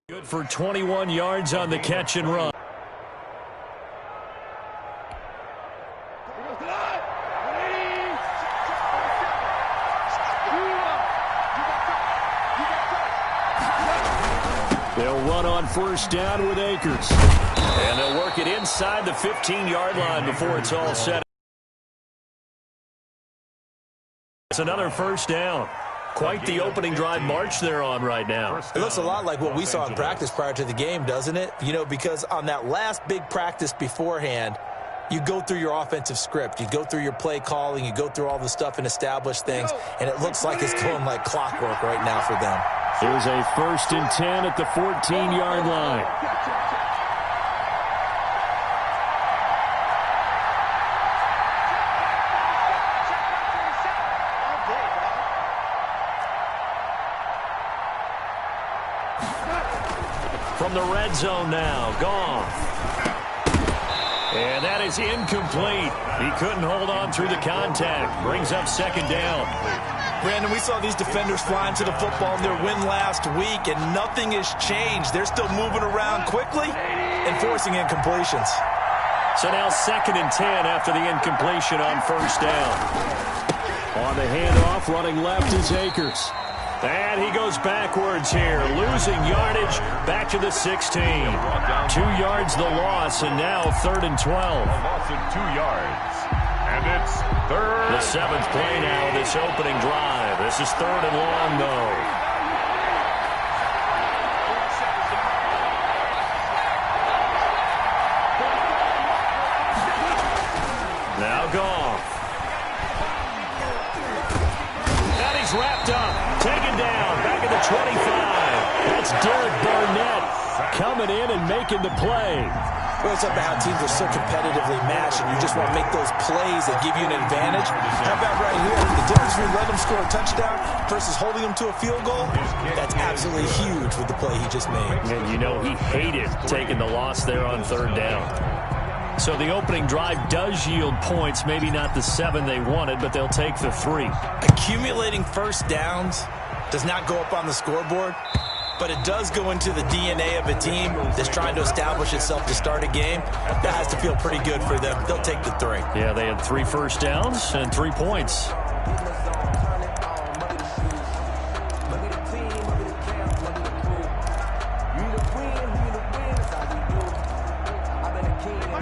Good for 21 yards on the catch and run. They'll run on first down with Akers. And they'll work it inside the 15-yard line before it's all set. It's another first down. Quite the opening drive march they're on right now. It looks a lot like what we saw in practice prior to the game, doesn't it? You know, because on that last big practice beforehand, you go through your offensive script. You go through your play calling. You go through all the stuff and establish things. And it looks like it's going like clockwork right now for them. Here's a 1st and 10 at the 14-yard line. From the red zone now, Goff. And that is incomplete. He couldn't hold on through the contact. Brings up 2nd down. Brandon, we saw these defenders flying to the football in their win last week, and nothing has changed. They're still moving around quickly and forcing incompletions. So now 2nd and 10 after the incompletion on 1st down. On the handoff, running left is Akers. And he goes backwards here, losing yardage back to the 16. 2 yards the loss, and now 3rd and 12. A loss of 2 yards. And it's 3rd. The 7th play now, this opening drive. This is 3rd and long, though. Now Goff. And he's wrapped up. Taken down, back at the 25. That's JPARNEVIK coming in and making the play. Well, it's up to how teams are so competitively matched, and you just want to make those plays that give you an advantage. How about right here? The difference between letting them score a touchdown versus holding them to a field goal, that's absolutely huge with the play he just made. And you know he hated taking the loss there on 3rd down. So the opening drive does yield points, maybe not the 7 they wanted, but they'll take the 3. Accumulating first downs does not go up on the scoreboard, but it does go into the DNA of a team that's trying to establish itself to start a game. That has to feel pretty good for them. They'll take the 3. Yeah, they had 3 first downs and 3 points.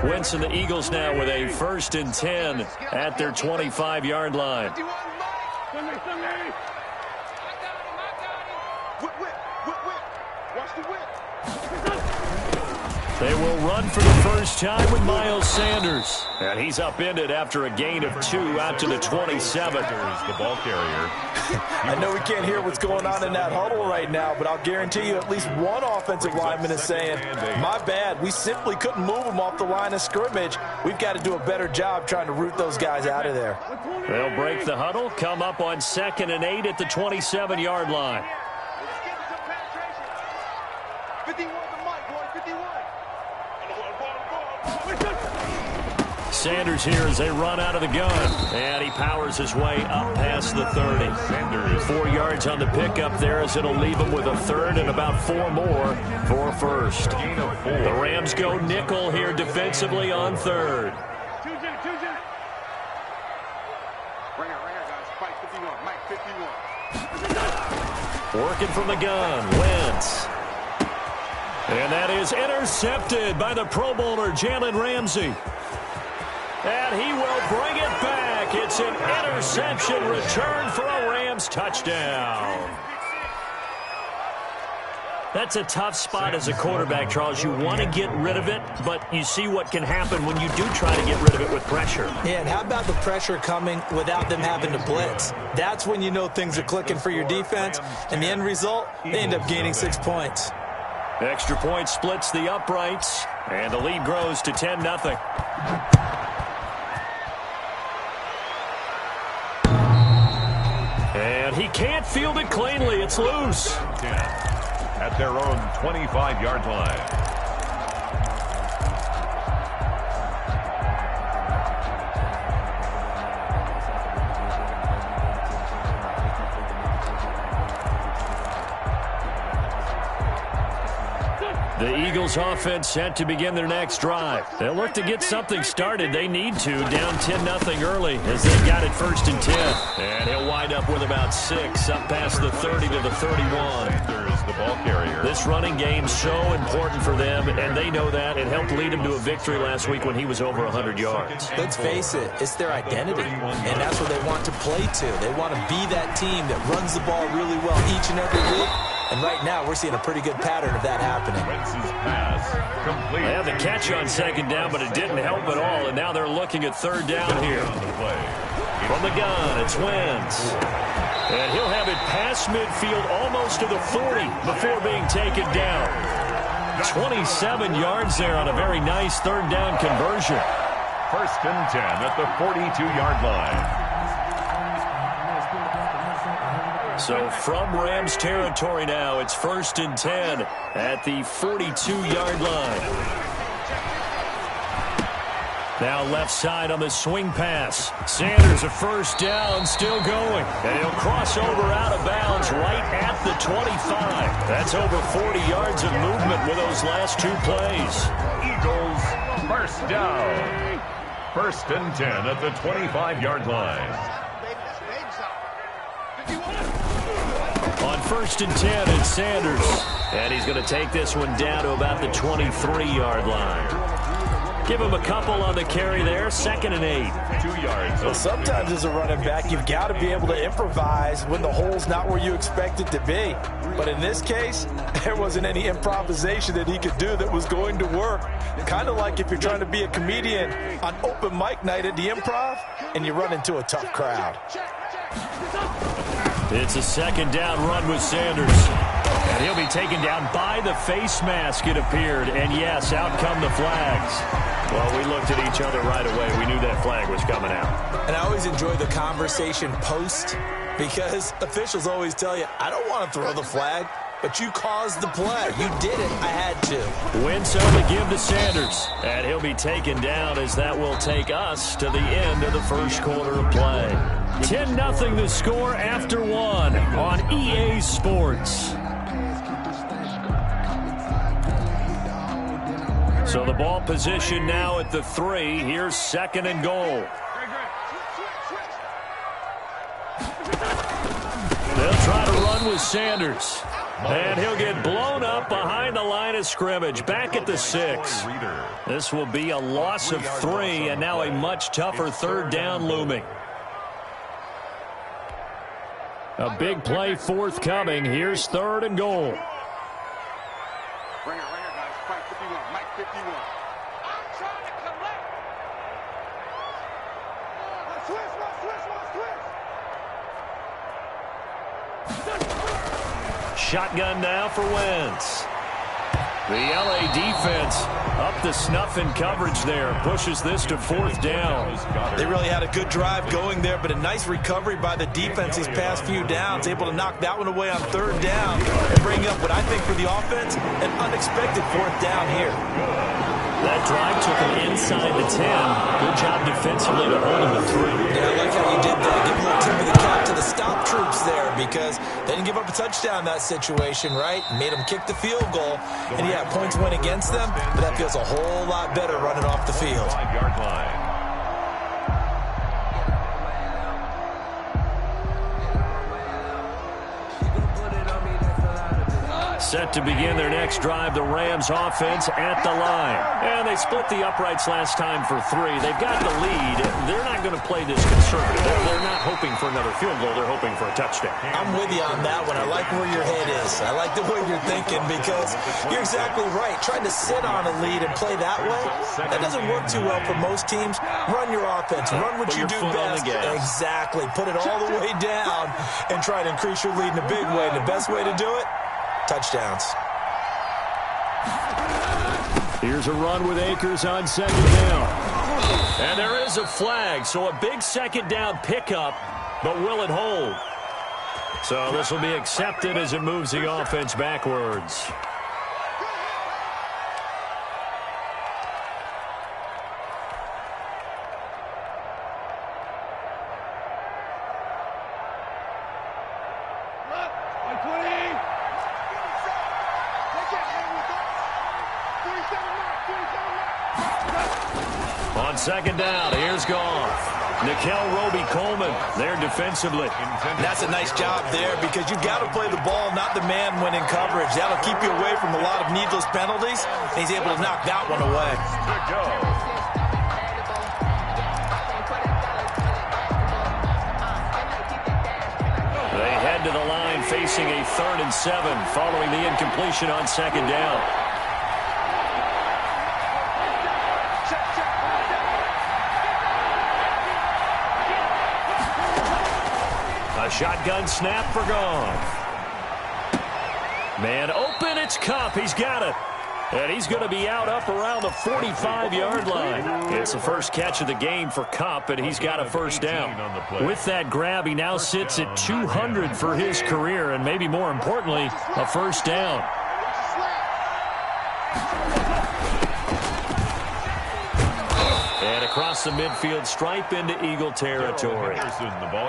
Wentz and the Eagles now with a 1st and 10 at their 25-yard line. They will run for the first time with Miles Sanders. And he's upended after a gain of 2 out to the 27. The ball carrier. I know we can't hear what's going on in that huddle right now, but I'll guarantee you at least one offensive lineman is saying, my bad, we simply couldn't move them off the line of scrimmage. We've got to do a better job trying to root those guys out of there. They'll break the huddle, come up on 2nd and 8 at the 27-yard line. Sanders here as they run out of the gun. And he powers his way up past the 30. Sanders 4 yards on the pickup there as it'll leave him with a 3rd and about 4 more for 1st. The Rams go nickel here defensively on 3rd. Working from the gun, Wentz. And that is intercepted by the Pro Bowler, Jalen Ramsey. And he will bring it back. It's an interception return for a Rams touchdown. That's a tough spot as a quarterback, Charles. You want to get rid of it, but you see what can happen when you do try to get rid of it with pressure. Yeah, and how about the pressure coming without them having to blitz? That's when you know things are clicking for your defense. And the end result, they end up gaining 6 points. Extra point splits the uprights, and the lead grows to 10-0. And he can't field it cleanly. It's loose. At their own 25-yard line. The Eagles offense set to begin their next drive. They'll look to get something started. They need to, down 10-0 early as they got it 1st and 10. And he'll wind up with about 6, up past the 30 to the 31. The ball carrier. This running game's so important for them, and they know that. It helped lead them to a victory last week when he was over 100 yards. Let's face it, it's their identity, and that's what they want to play to. They want to be that team that runs the ball really well each and every week. And right now, we're seeing a pretty good pattern of that happening. Pass complete. They had the catch on 2nd down, but it didn't help at all. And now they're looking at 3rd down here. From the gun, it's Wentz. And he'll have it past midfield almost to the 40 before being taken down. 27 yards there on a very nice 3rd down conversion. 1st and 10 at the 42-yard line. So from Rams territory now, it's 1st and 10 at the 42-yard line. Now left side on the swing pass. Sanders a 1st down, still going. And he'll cross over out of bounds right at the 25. That's over 40 yards of movement with those last 2 plays. Eagles 1st down. 1st and 10 at the 25-yard line. On 1st and 10, it's Sanders. And he's going to take this one down to about the 23-yard line. Give him a couple on the carry there. 2nd and 8. 2 yards. Well, sometimes as a running back, you've got to be able to improvise when the hole's not where you expect it to be. But in this case, there wasn't any improvisation that he could do that was going to work. Kind of like if you're trying to be a comedian on open mic night at the Improv and you run into a tough crowd. It's a 2nd down run with Sanders. And he'll be taken down by the face mask, it appeared. And yes, out come the flags. Well, we looked at each other right away. We knew that flag was coming out. And I always enjoy the conversation post because officials always tell you, I don't want to throw the flag, but you caused the play. You did it. I had to. Wentz on the give to Sanders. And he'll be taken down as that will take us to the end of the 1st quarter of play. 10-0 the score after 1 on EA Sports. So the ball position now at the 3. Here's 2nd and goal. They'll try to run with Sanders. And he'll get blown up behind the line of scrimmage. Back at the 6. This will be a loss of 3 and now a much tougher 3rd down looming. A big play forthcoming. Here's 3rd and goal. Ringer, guys. Mike 51. Mike 51. I'm trying to collect. Switch. Shotgun now for Wentz. The LA defense up the snuff in coverage there. Pushes this to 4th down. They really had a good drive going there, but a nice recovery by the defense these past few downs. Able to knock that one away on 3rd down and bring up what I think for the offense, an unexpected 4th down here. That drive took him inside the 10. Good job defensively to hold him to 3. Yeah, I like how you did that. Give a little tip of the cap to the stop troops there because they didn't give up a touchdown in that situation, right? Made them kick the field goal. And yeah, points went against them, but that feels a whole lot better running off the field. 5-yard line. Set to begin their next drive, the Rams offense at the line. And they split the uprights last time for 3. They've got the lead. They're not going to play this conservative. They're not hoping for another field goal. They're hoping for a touchdown. I'm with you on that one. I like where your head is. I like the way you're thinking because you're exactly right. Trying to sit on a lead and play that way, that doesn't work too well for most teams. Run your offense. Run what you do best. Exactly. Put it all the way down and try to increase your lead in a big way. And the best way to do it, touchdowns. Here's a run with Akers on 2nd down. And there is a flag, so a big 2nd down pickup, but will it hold? So this will be accepted as it moves the offense backwards. second down. Here's Goff. Nickel Roby-Coleman there defensively. That's a nice job there because you've got to play the ball, not the man when in coverage. That'll keep you away from a lot of needless penalties. He's able to knock that one away. Good go. They head to the line facing a 3rd and 7 following the incompletion on second down. A shotgun snap for Goff. Man open, it's Kupp. He's got it. And he's going to be out up around the 45-yard line. It's the first catch of the game for Kupp, and he's got a first down. With that grab, he now sits at 200 for his career, and maybe more importantly, a first down. And across the midfield stripe into Eagle territory.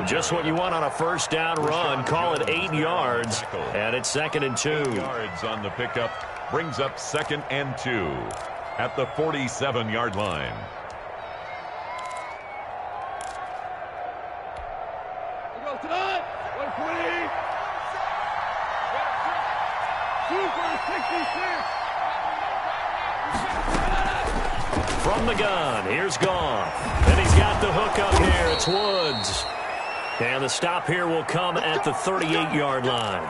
Just what you want on a first down run. Call it 8 yards, and it's 2nd and 2. Yards on the pickup brings up 2nd and 2 at the 47-yard line. From the gun, here's Goff. And he's got the hook up here. It's Woods. And the stop here will come at the 38-yard line.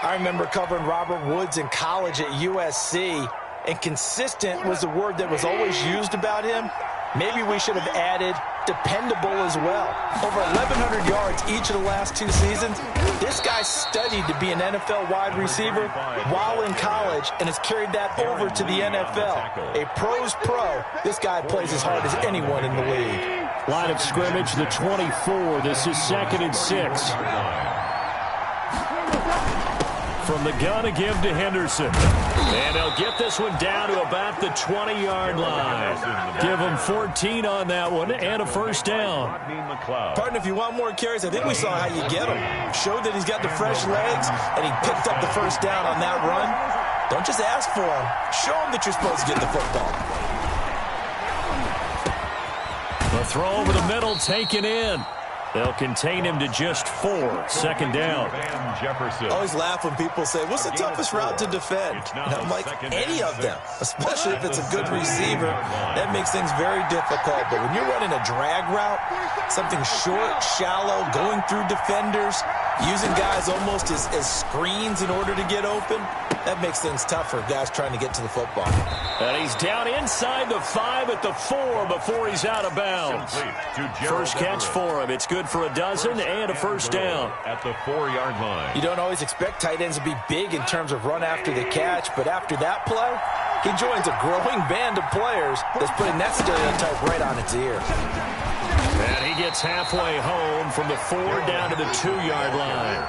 I remember covering Robert Woods in college at USC, and consistent was the word that was always used about him. Maybe we should have added dependable as well. Over 1,100 yards each of the last 2 seasons. This guy studied to be an NFL wide receiver while in college and has carried that over to the NFL. A pro's pro. This guy plays as hard as anyone in the league. Line of scrimmage, the 24. This is 2nd and 6. From the gun, a give to Henderson. And they'll get this one down to about the 20-yard line. Give him 14 on that one and a first down. Partner, if you want more carries, I think we saw how you get him. Showed that he's got the fresh legs, and he picked up the first down on that run. Don't just ask for him. Show him that you're supposed to get the football. The throw over the middle, taken in. They'll contain him to just 4. 2nd down. I always laugh when people say, what's the toughest route to defend? And I'm like, any of them, especially if it's a good receiver. That makes things very difficult. But when you're running a drag route, something short, shallow, going through defenders, using guys almost as screens in order to get open, that makes things tough for guys trying to get to the football. And he's down inside the 5 at the 4 before he's out of bounds. First catch for him. It's good for a dozen and a first down. At the 4-yard line. You don't always expect tight ends to be big in terms of run after the catch, but after that play, he joins a growing band of players that's putting that stereotype right on its ear. And he gets halfway home from the 4 down to the 2-yard line.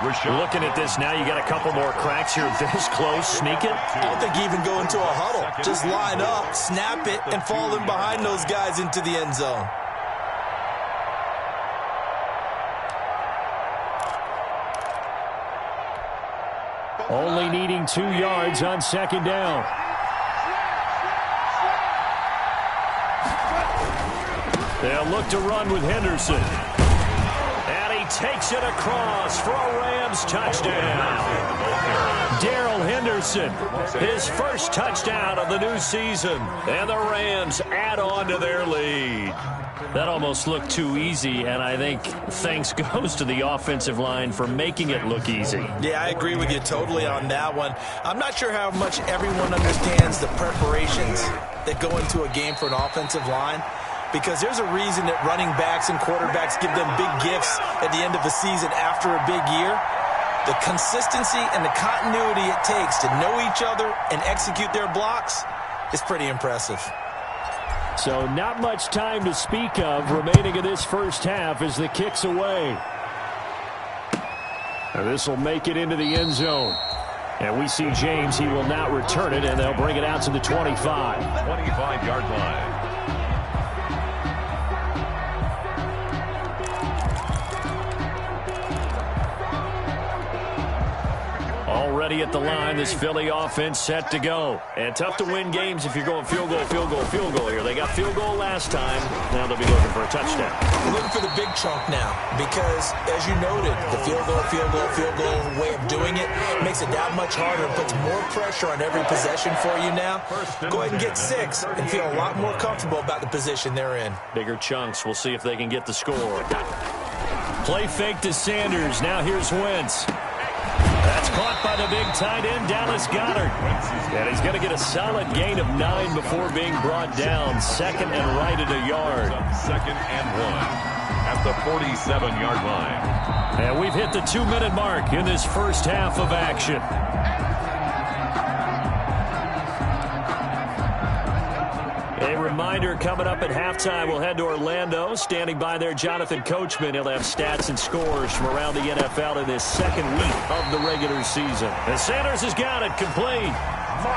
Looking at this now, you got a couple more cracks here this close. Sneak it. I don't think you even go into a huddle. Just line up, snap it, and fall in behind those guys into the end zone. Only needing 2 yards on 2nd down. They'll look to run with Henderson. And he takes it across for a Rams touchdown. Darrell Henderson, his first touchdown of the new season. And the Rams add on to their lead. That almost looked too easy, and I think thanks goes to the offensive line for making it look easy. Yeah, I agree with you totally on that one. I'm not sure how much everyone understands the preparations that go into a game for an offensive line, because there's a reason that running backs and quarterbacks give them big gifts at the end of the season after a big year. The consistency and the continuity it takes to know each other and execute their blocks is pretty impressive. So not much time to speak of remaining in this first half as the kick's away. This will make it into the end zone. And we see James, he will not return it, and they'll bring it out to the 25. 25-yard line. ready at the line. This Philly offense set to go. And tough to win games if you're going field goal, field goal, field goal here. They got field goal last time. Now they'll be looking for a touchdown. We're looking for the big chunk now because, as you noted, the field goal way of doing it makes it that much harder and puts more pressure on every possession for you now. Go ahead and get 6 and feel a lot more comfortable about the position they're in. Bigger chunks. We'll see if they can get the score. Play fake to Sanders. Now here's Wentz. That's caught by the big tight end, Dallas Goedert. And he's going to get a solid gain of 9 before being brought down. Second and right at a yard. Second and 1 at the 47-yard line. And we've hit the 2-minute mark in this first half of action. A reminder, coming up at halftime, we'll head to Orlando. Standing by there, Jonathan Coachman. He'll have stats and scores from around the NFL in this second week of the regular season. And Sanders has got it complete.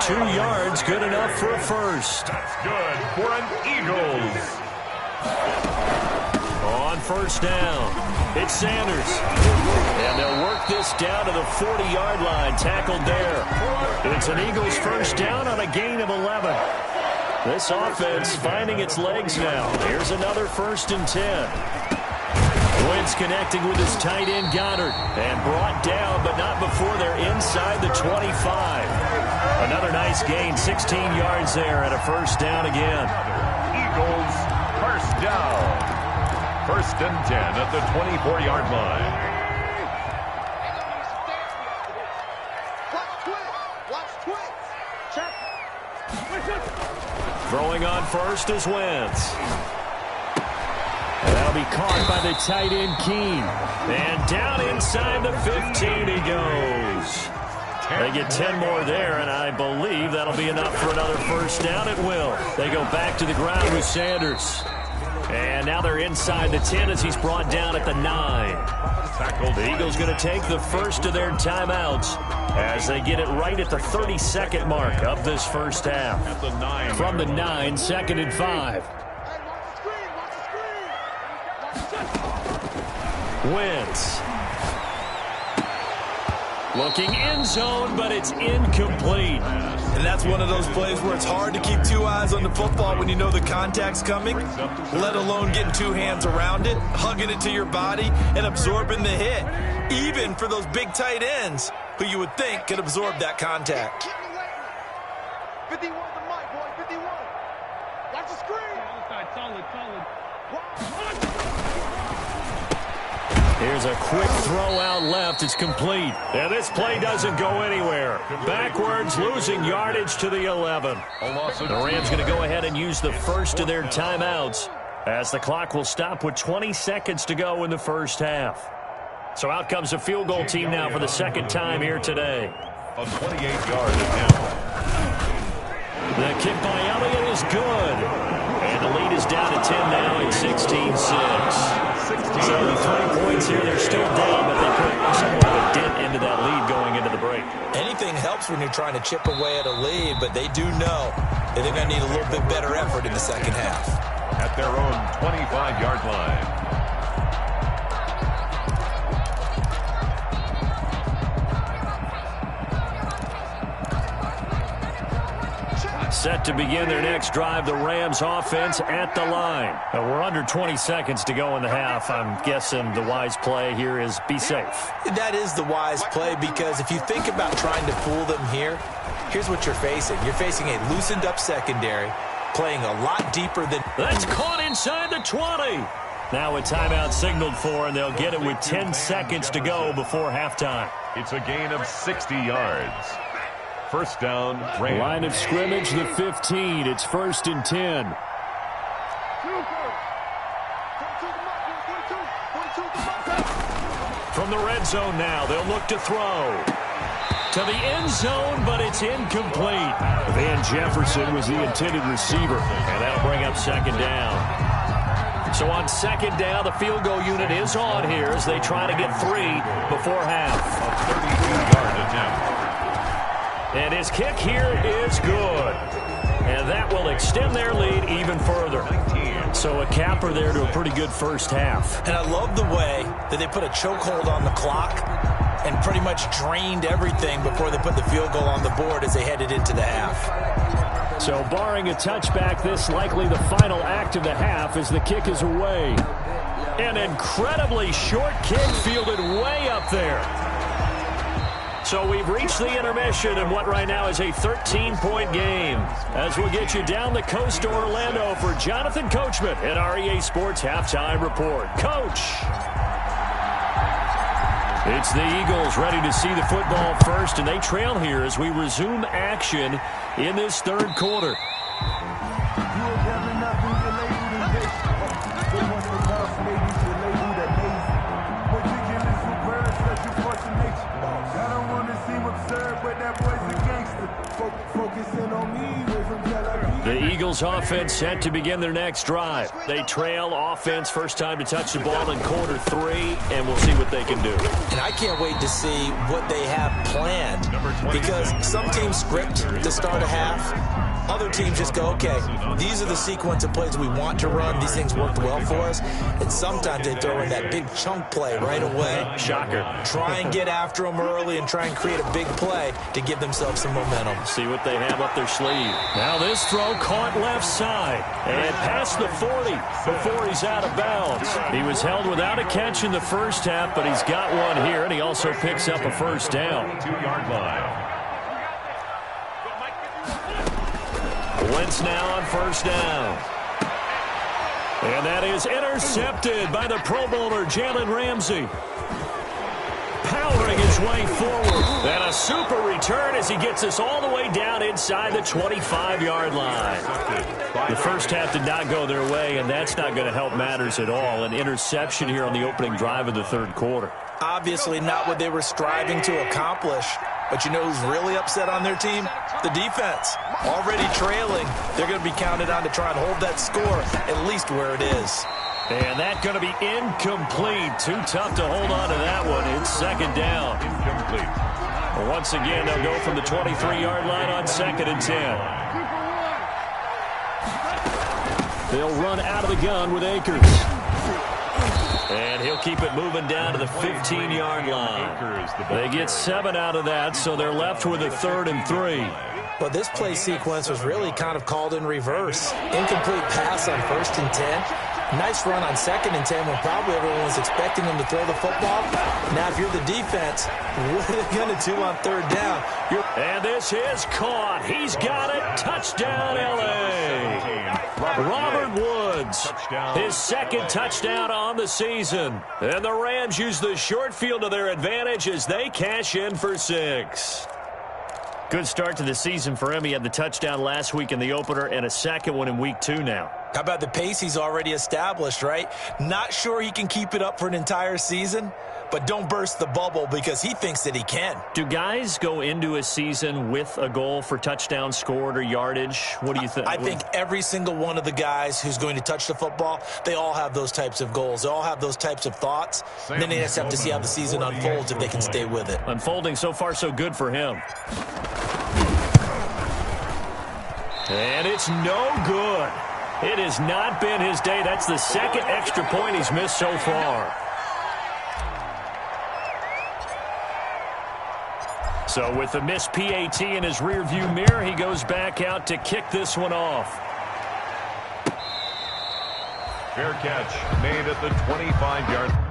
2 yards, good enough for a first. That's good for an Eagles. On first down, it's Sanders. And they'll work this down to the 40-yard line, tackled there. It's an Eagles first down on a gain of 11. This offense finding its legs now. Here's another 1st and 10. Wentz connecting with his tight end Goddard. And brought down, but not before they're inside the 25. Another nice gain, 16 yards there and a first down again. Eagles first down. 1st and 10 at the 24-yard line. Throwing on first is Wentz. That'll be caught by the tight end Keene. And down inside the 15 he goes. They get 10 more there, and I believe that'll be enough for another first down. It will. They go back to the ground with Sanders. And now they're inside the 10 as he's brought down at the 9. The Eagles going to take the first of their timeouts as they get it right at the 32nd mark of this first half. From the 9, 2nd and 5. Wentz. Looking end zone, but it's incomplete. And that's one of those plays where it's hard to keep 2 eyes on the football when you know the contact's coming, let alone getting 2 hands around it, hugging it to your body, and absorbing the hit, even for those big tight ends who you would think could absorb that contact. 51 the mic, boy, 51. Watch the screen. Solid. Here's a quick throw out left. It's complete. And this play doesn't go anywhere. Backwards, losing yardage to the 11. The Rams going to go ahead and use the first of their timeouts as the clock will stop with 20 seconds to go in the first half. So out comes a field goal team now for the second time here today. A 28-yard attempt. The kick by Elliott is good. And the lead is down to 10 now at 16-6. So the 3 points here, they're still down, but they put somewhat of a dent into that lead going into the break. Anything helps when you're trying to chip away at a lead, but they do know that they're going to need a little bit better effort in the second half. At their own 25-yard line. Set to begin their next drive, the Rams offense at the line. We're under 20 seconds to go in the half. I'm guessing the wise play here is be safe. That is the wise play because if you think about trying to fool them here, here's what you're facing. You're facing a loosened up secondary, playing a lot deeper than... That's caught inside the 20. Now a timeout signaled for, and they'll get it with 10 seconds to go before halftime. It's a gain of 60 yards. First down, Rams. Line of scrimmage, the 15. It's 1st and 10. From the red zone now, they'll look to throw. To the end zone, but it's incomplete. Van Jefferson was the intended receiver, and that'll bring up second down. So on second down, the field goal unit is on here as they try to get 3 before half. A 32-yard attempt. And his kick here is good. And that will extend their lead even further. So a capper there to a pretty good first half. And I love the way that they put a chokehold on the clock and pretty much drained everything before they put the field goal on the board as they headed into the half. So barring a touchback, this likely the final act of the half as the kick is away. An incredibly short kick fielded way up there. So we've reached the intermission in what right now is a 13-point game. As we'll get you down the coast to Orlando for Jonathan Coachman at our EA Sports Halftime Report. Coach! It's the Eagles ready to see the football first, and they trail here as we resume action in this third quarter. The Eagles offense set to begin their next drive. They trail offense, first time to touch the ball in quarter 3, and we'll see what they can do. And I can't wait to see what they have planned, because some teams script to start a half. Other teams just go, okay, these are the sequence of plays we want to run. These things worked well for us. And sometimes they throw in that big chunk play right away. Shocker. Try and get after them early and try and create a big play to give themselves some momentum. See what they have up their sleeve. Now this throw caught left side and past the 40 before he's out of bounds. He was held without a catch in the first half, but he's got one here, and he also picks up a first down. 2-yard line. Wentz now on first down. And that is intercepted by the Pro Bowler Jalen Ramsey. Powering his way forward. And a super return as he gets us all the way down inside the 25-yard line. The first half did not go their way, and that's not going to help matters at all. An interception here on the opening drive of the third quarter. Obviously not what they were striving to accomplish. But you know who's really upset on their team? The defense. Already trailing. They're going to be counted on to try and hold that score at least where it is. And that's going to be incomplete. Too tough to hold on to that one. It's second down. Incomplete. Once again, they'll go from the 23-yard line on 2nd and 10. They'll run out of the gun with Akers. And he'll keep it moving down to the 15-yard line. They get 7 out of that, so they're left with a 3rd and 3. But this play sequence was really kind of called in reverse. Incomplete pass on 1st and 10. Nice run on 2nd and 10 when probably everyone was expecting them to throw the football. Now, if you're the defense, what are they going to do on 3rd down? And this is caught. He's got it. Touchdown, L.A. Robert Woods, his 2nd touchdown on the season. And the Rams use the short field to their advantage as they cash in for 6. Good start to the season for him. He had the touchdown last week in the opener and a second one in week 2 now. How about the pace he's already established, right? Not sure he can keep it up for an entire season, but don't burst the bubble because he thinks that he can. Do guys go into a season with a goal for touchdown scored or yardage? What do you think? I think every single one of the guys who's going to touch the football, they all have those types of goals. They all have those types of thoughts. And then they just have to see how the season unfolds if they can stay with it. Unfolding so far so good for him. And it's no good. It has not been his day. That's the 2nd extra point he's missed so far. So with the missed PAT in his rearview mirror, he goes back out to kick this one off. Fair catch made at the 25-yard line.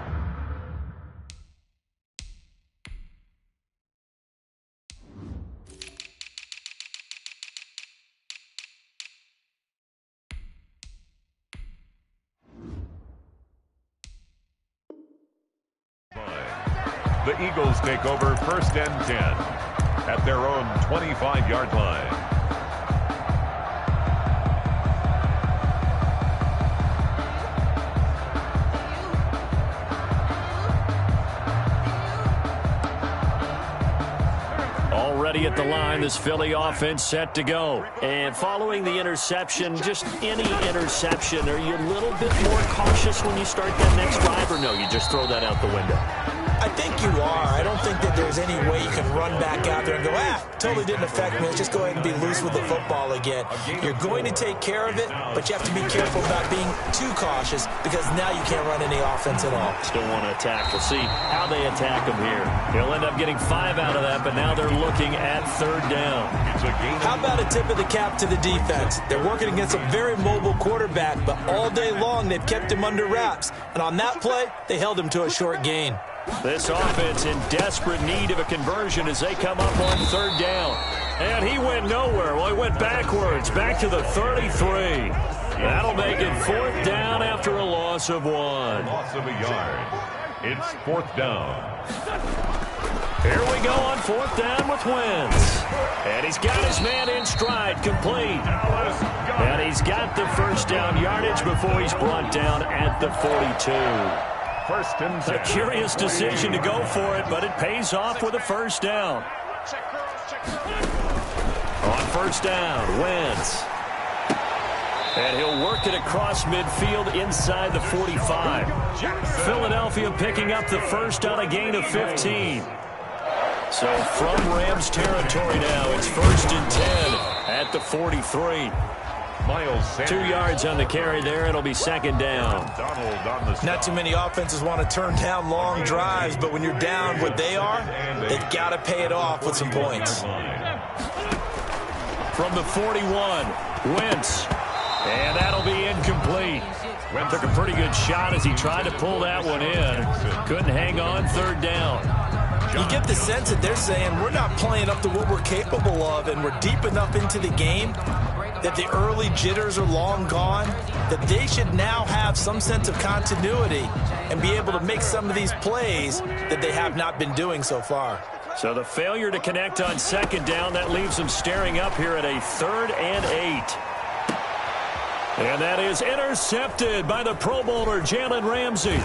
The Eagles take over 1st and 10 at their own 25-yard line. Already at the line, this Philly offense set to go. And following the interception, just any interception, are you a little bit more cautious when you start that next drive, or no, you just throw that out the window? I think you are. I don't think that there's any way you can run back out there and go, totally didn't affect me. Let's just go ahead and be loose with the football again. You're going to take care of it, but you have to be careful about being too cautious because now you can't run any offense at all. Still want to attack. We'll see how they attack him here. He'll end up getting 5 out of that, but now they're looking at 3rd down. How about a tip of the cap to the defense? They're working against a very mobile quarterback, but all day long they've kept him under wraps. And on that play, they held him to a short gain. This offense in desperate need of a conversion as they come up on 3rd down. And he went nowhere. Well, he went backwards, back to the 33. That'll make it 4th down after a loss of 1. Loss of a yard. It's 4th down. Here we go on 4th down with Wentz. And he's got his man in stride, complete. And he's got the 1st down yardage before he's brought down at the 42. 1st and 10. A curious decision to go for it, but it pays off with a 1st down. On 1st down, Wentz. And he'll work it across midfield inside the 45. Philadelphia picking up the 1st on a gain of 15. So from Rams territory now, it's 1st and 10 at the 43. Miles Sanders. 2 yards on the carry there. It'll be 2nd down. Not too many offenses want to turn down long drives, but when you're down what they are, they've got to pay it off with some points. From the 41, Wentz. And that'll be incomplete. Took a pretty good shot as he tried to pull that one in. Couldn't hang on 3rd down. You get the sense that they're saying we're not playing up to what we're capable of, and we're deep enough into the game that the early jitters are long gone, that they should now have some sense of continuity and be able to make some of these plays that they have not been doing so far. So the failure to connect on 2nd down, that leaves them staring up here at a 3rd and 8. And that is intercepted by the Pro Bowler, Jalen Ramsey.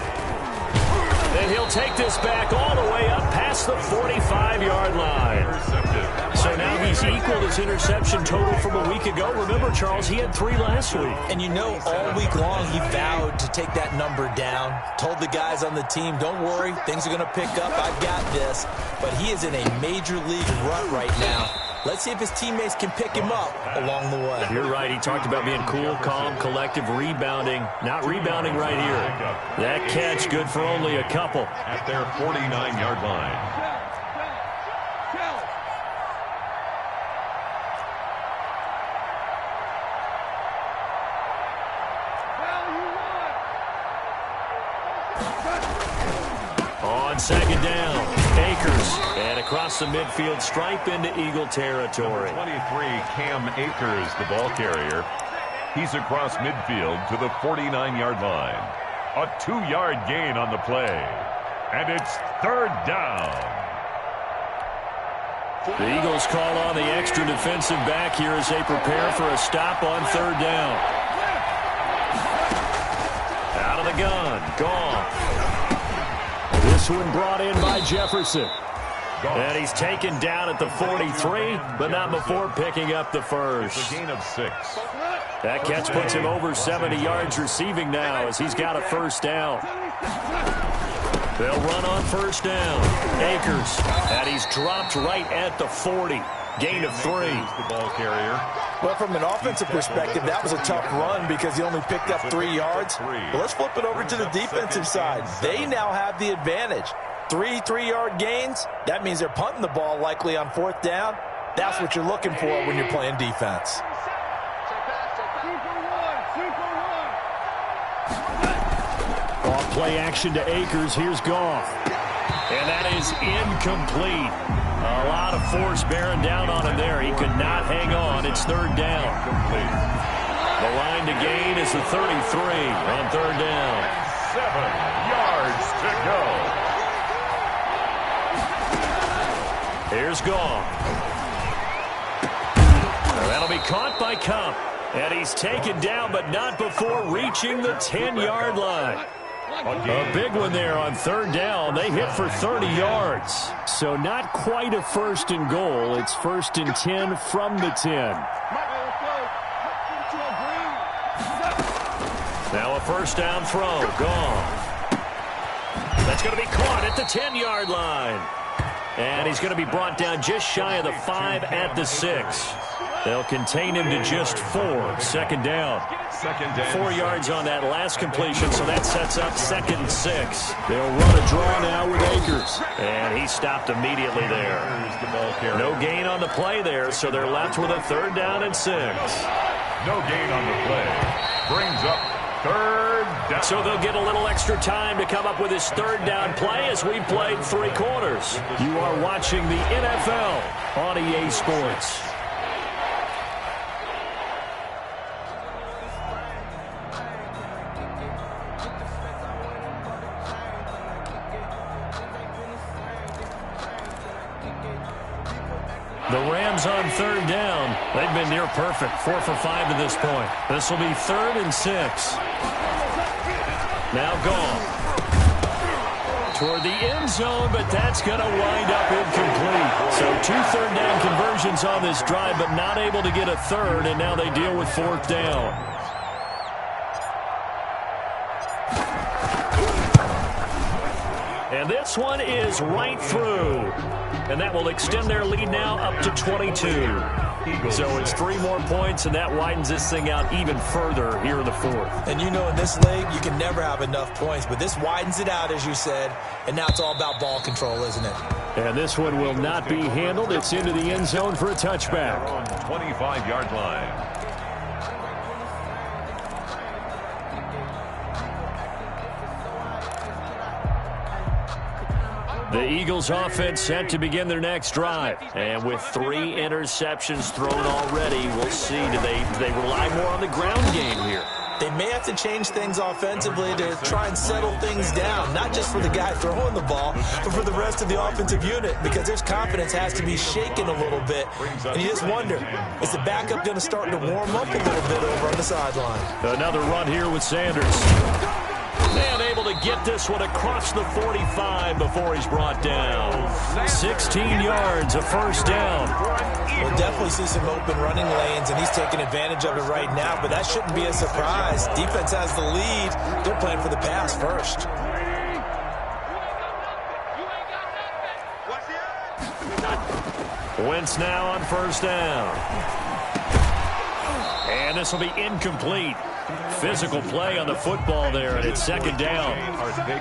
And he'll take this back all the way up past the 45-yard line. So now he's equaled his interception total from a week ago. Remember, Charles, he had 3 last week. And you know, all week long he vowed to take that number down. Told the guys on the team, don't worry, things are going to pick up. I've got this. But he is in a major league rut right now. Let's see if his teammates can pick him up along the way. You're right. He talked about being cool, calm, collective, rebounding. Not rebounding right here. That catch good for only a couple. At their 49-yard line. On 2nd down, Akers. And across the midfield stripe into Eagle territory. 23, Cam Akers, the ball carrier. He's across midfield to the 49-yard line. A 2-yard gain on the play. And it's 3rd down. The Eagles call on the extra defensive back here as they prepare for a stop on 3rd down. Out of the gun, Goff. This one brought in by Jefferson. And he's taken down at the 43, but not before picking up the 1st. It's a gain of 6. That catch puts him over 70 yards receiving now as he's got a 1st down. They'll run on 1st down. Akers, and he's dropped right at the 40. Gain of 3. The ball carrier. Well, from an offensive perspective, that was a tough run because he only picked up 3 yards. Well, let's flip it over to the defensive side. They now have the advantage. 3 3-yard gains, that means they're punting the ball likely on 4th down. That's what you're looking for when you're playing defense. Off play action to Akers. Here's Goff. And that is incomplete. A lot of force bearing down on him there. He could not hang on. It's 3rd down. The line to gain is the 33 on 3rd down. 7 yards to go. Here's Goff. That'll be caught by Kupp. And he's taken down, but not before reaching the 10-yard line. A big one there on 3rd down. They hit for 30 yards. So not quite a 1st and goal. It's 1st and 10 from the 10. Now a 1st down throw. Goff. That's going to be caught at the 10-yard line. And he's going to be brought down just shy of the 5 at the 6. They'll contain him to just 4. Second down. 4 yards on that last completion, so that sets up 2nd and 6. They'll run a draw now with Akers. And he stopped immediately there. No gain on the play there, so they're left with a 3rd down and 6. No gain on the play. Brings up 3rd down. So they'll get a little extra time to come up with his 3rd down play as we played 3 quarters. You are watching the NFL on EA Sports. The Rams on 3rd down. They've been near perfect. 4 for 5 to this point. This will be 3rd and 6. Now gone. Toward the end zone, but that's going to wind up incomplete. So 2 3rd down conversions on this drive, but not able to get a 3rd, and now they deal with 4th down. And this one is right through. And that will extend their lead now up to 22. So it's 3 more points, and that widens this thing out even further here in the 4th. And you know, in this league, you can never have enough points, but this widens it out, as you said, and now it's all about ball control, isn't it? And this one will not be handled. It's into the end zone for a touchback. On the 25-yard line. The Eagles offense set to begin their next drive. And with 3 interceptions thrown already, we'll see. Do they rely more on the ground game here? They may have to change things offensively to try and settle things down, not just for the guy throwing the ball, but for the rest of the offensive unit, because their confidence has to be shaken a little bit. And you just wonder, is the backup going to start to warm up a little bit over on the sideline? Another run here with Sanders. And able to get this one across the 45 before he's brought down. 16 yards, a 1st down. We'll definitely see some open running lanes, and he's taking advantage of it right now, but that shouldn't be a surprise. Defense has the lead. They're playing for the pass first. Wentz now on 1st down. And this will be incomplete. Physical play on the football there, and it's 2nd down.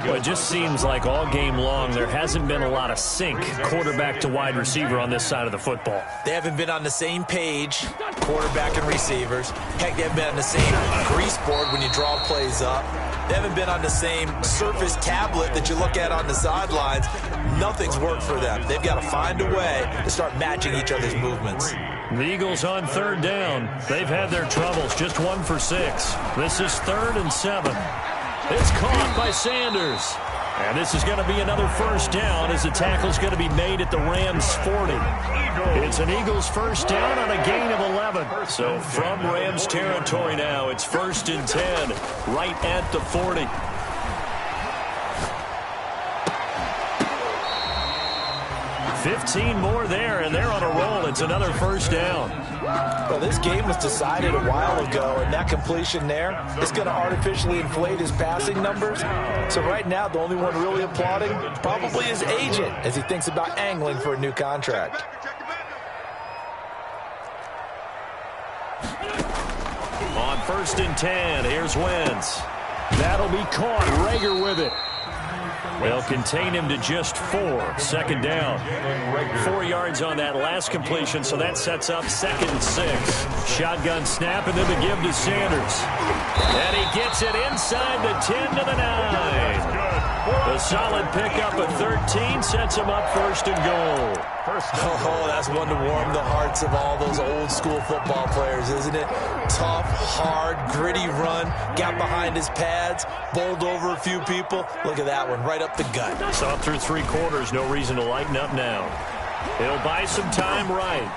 Well, it just seems like all game long there hasn't been a lot of sync quarterback to wide receiver on this side of the football. They haven't been on the same page, quarterback and receivers. Heck, they haven't been on the same grease board when you draw plays up. They haven't been on the same Surface tablet that you look at on the sidelines. Nothing's worked for them. They've got to find a way to start matching each other's movements. The Eagles on 3rd down. They've had their troubles, just 1 for 6. This is 3rd and 7. It's caught by Sanders. And this is going to be another 1st down as the tackle's going to be made at the Rams 40. It's an Eagles 1st down on a gain of 11. So from Rams territory now, it's 1st and 10, right at the 40. $15 more there, and they're on a roll. It's another 1st down. Well, this game was decided a while ago, and that completion there is going to artificially inflate his passing numbers. So right now, the only one really applauding probably his agent as he thinks about angling for a new contract. On 1st and 10, here's Wentz. That'll be caught. Rager with it. They'll contain him to just 4. 2nd down. 4 yards on that last completion, so that sets up 2nd and 6. Shotgun snap, and then the give to Sanders. And he gets it inside the 10 to the 9. A solid pickup at 13 sets him up 1st and goal. Oh, that's one to warm the hearts of all those old school football players, isn't it? Tough, hard, gritty run, got behind his pads, bowled over a few people. Look at that one, right up the gut. Saw through 3 quarters, no reason to lighten up now. He'll buy some time right.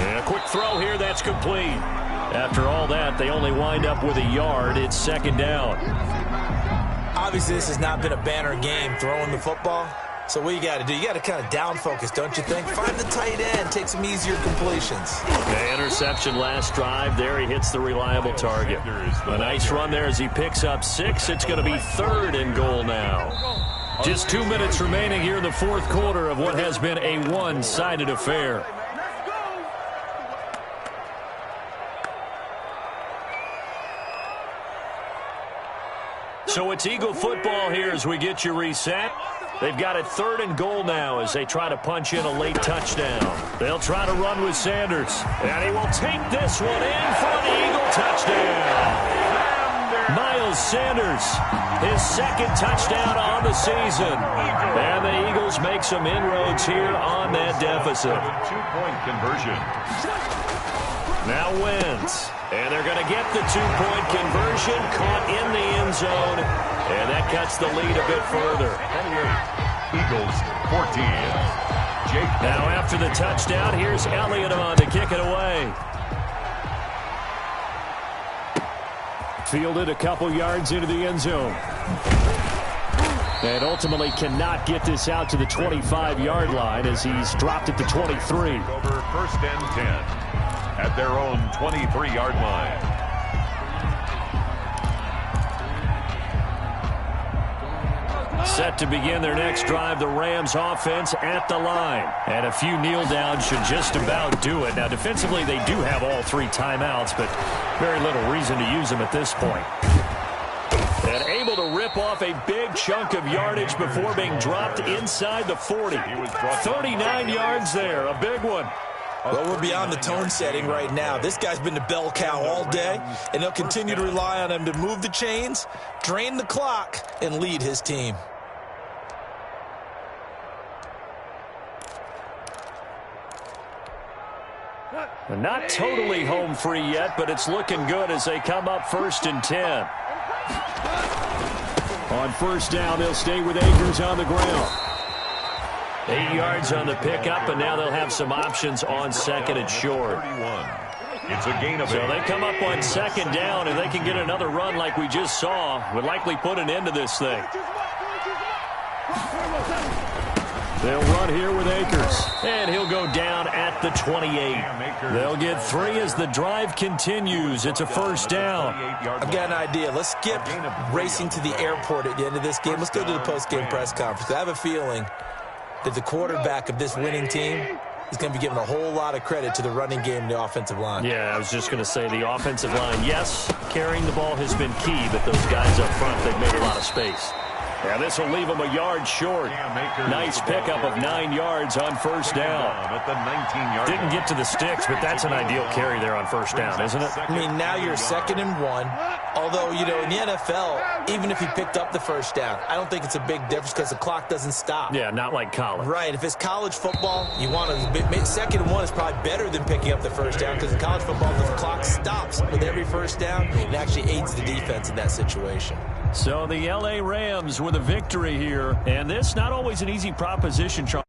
And a quick throw here, that's complete. After all that, they only wind up with a yard. It's 2nd down. Obviously, this has not been a banner game throwing the football. So what you got to do, you got to kind of down focus, don't you think? Find the tight end, take some easier completions. The interception last drive. There he hits the reliable target. A nice run there as he picks up 6. It's going to be 3rd and goal now. Just 2 minutes remaining here in the fourth quarter of what has been a one-sided affair. So it's Eagle football here as we get you reset. They've got it 3rd and goal now as they try to punch in a late touchdown. They'll try to run with Sanders. And he will take this one in for the Eagle touchdown. Miles Sanders, his 2nd touchdown on the season. And the Eagles make some inroads here on that deficit. 2-point conversion. Now wins. And they're going to get the 2-point conversion, caught in the end zone. And that cuts the lead a bit further. 28. Eagles 14. Now after the touchdown, here's Elliott on to kick it away. Fielded a couple yards into the end zone. And ultimately cannot get this out to the 25-yard line as he's dropped it to 23. Over 1st and 10 at their own 23-yard line. Set to begin their next drive, the Rams offense at the line. And a few kneel downs should just about do it. Now, defensively, they do have all 3 timeouts, but very little reason to use them at this point. And able to rip off a big chunk of yardage before being dropped inside the 40. 39 yards there, a big one. Well, we're beyond the tone setting right now. This guy's been the bell cow all day, and they'll continue to rely on him to move the chains, drain the clock, and lead his team. Not totally home free yet, but it's looking good as they come up 1st and 10. On 1st down, they'll stay with Akers on the ground. 8 yards on the pickup, and now they'll have some options on 2nd and short. 31. It's a gain of 8. So they come up on 2nd down, and they can get another run like we just saw. Would likely put an end to this thing. They'll run here with Akers. And he'll go down at the 28. They'll get 3 as the drive continues. It's a 1st down. I've got an idea. Let's skip racing to the airport at the end of this game. Let's go to the post-game press conference. I have a feeling that the quarterback of this winning team is going to be given a whole lot of credit to the running game and the offensive line. Yeah, I was just going to say the offensive line, yes, carrying the ball has been key, but those guys up front, they've made a lot of space. Yeah, this will leave them a yard short. Nice pickup of 9 yards on 1st down. At the 19-yard Didn't get to the sticks, but that's an ideal carry there on 1st down, isn't it? I mean, now you're 2nd and 1. Although, you know, in the NFL, even if he picked up the 1st down, I don't think it's a big difference because the clock doesn't stop. Yeah, not like college. Right. If it's college football, you want to 2nd and 1 is probably better than picking up the 1st down because in college football, the clock stops with every 1st down. It actually aids the defense in that situation. So the L.A. Rams with a victory here, and this not always an easy proposition, Charles.